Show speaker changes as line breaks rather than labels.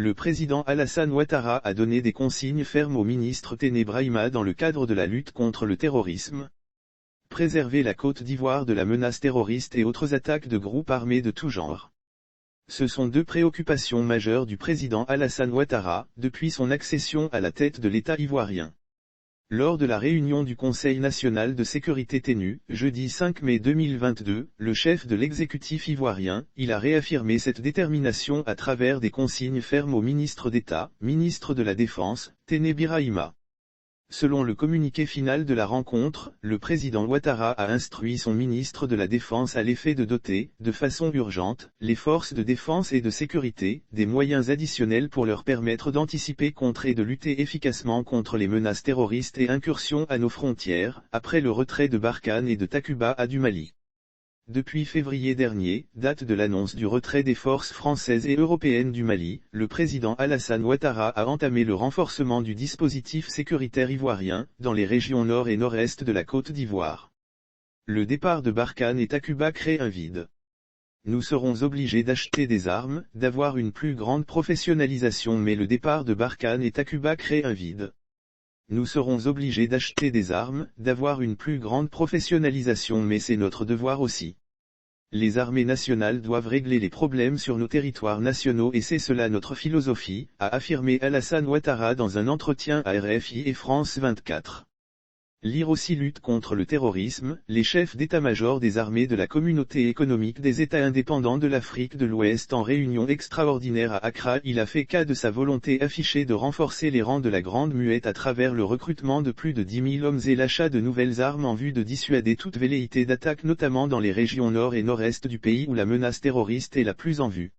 Le président Alassane Ouattara a donné des consignes fermes au ministre Téné Brahima dans le cadre de la lutte contre le terrorisme. Préserver la Côte d'Ivoire de la menace terroriste et autres attaques de groupes armés de tout genre. Ce sont deux préoccupations majeures du président Alassane Ouattara, depuis son accession à la tête de l'État ivoirien. Lors de la réunion du Conseil national de sécurité tenu, jeudi 5 mai 2022, le chef de l'exécutif ivoirien, il a réaffirmé cette détermination à travers des consignes fermes au ministre d'État, ministre de la Défense, Téné Brahima. Selon le communiqué final de la rencontre, le président Ouattara a instruit son ministre de la Défense à l'effet de doter, de façon urgente, les forces de défense et de sécurité, des moyens additionnels pour leur permettre d'anticiper contre et de lutter efficacement contre les menaces terroristes et incursions à nos frontières, après le retrait de Barkhane et de Takuba du Mali. Depuis février dernier, date de l'annonce du retrait des forces françaises et européennes du Mali, le président Alassane Ouattara a entamé le renforcement du dispositif sécuritaire ivoirien, dans les régions nord et nord-est de la Côte d'Ivoire. Le départ de Barkhane et Takuba crée un vide. Nous serons obligés d'acheter des armes, d'avoir une plus grande professionnalisation, mais le départ de Barkhane et Takuba crée un vide. Nous serons obligés d'acheter des armes, d'avoir une plus grande professionnalisation, mais c'est notre devoir aussi. Les armées nationales doivent régler les problèmes sur nos territoires nationaux et c'est cela notre philosophie, a affirmé Alassane Ouattara dans un entretien à RFI et France 24. Lire aussi lutte contre le terrorisme, les chefs d'état-major des armées de la Communauté économique des États indépendants de l'Afrique de l'Ouest en réunion extraordinaire à Accra. Il a fait cas de sa volonté affichée de renforcer les rangs de la Grande Muette à travers le recrutement de plus de 10 000 hommes et l'achat de nouvelles armes en vue de dissuader toute velléité d'attaque, notamment dans les régions nord et nord-est du pays où la menace terroriste est la plus en vue.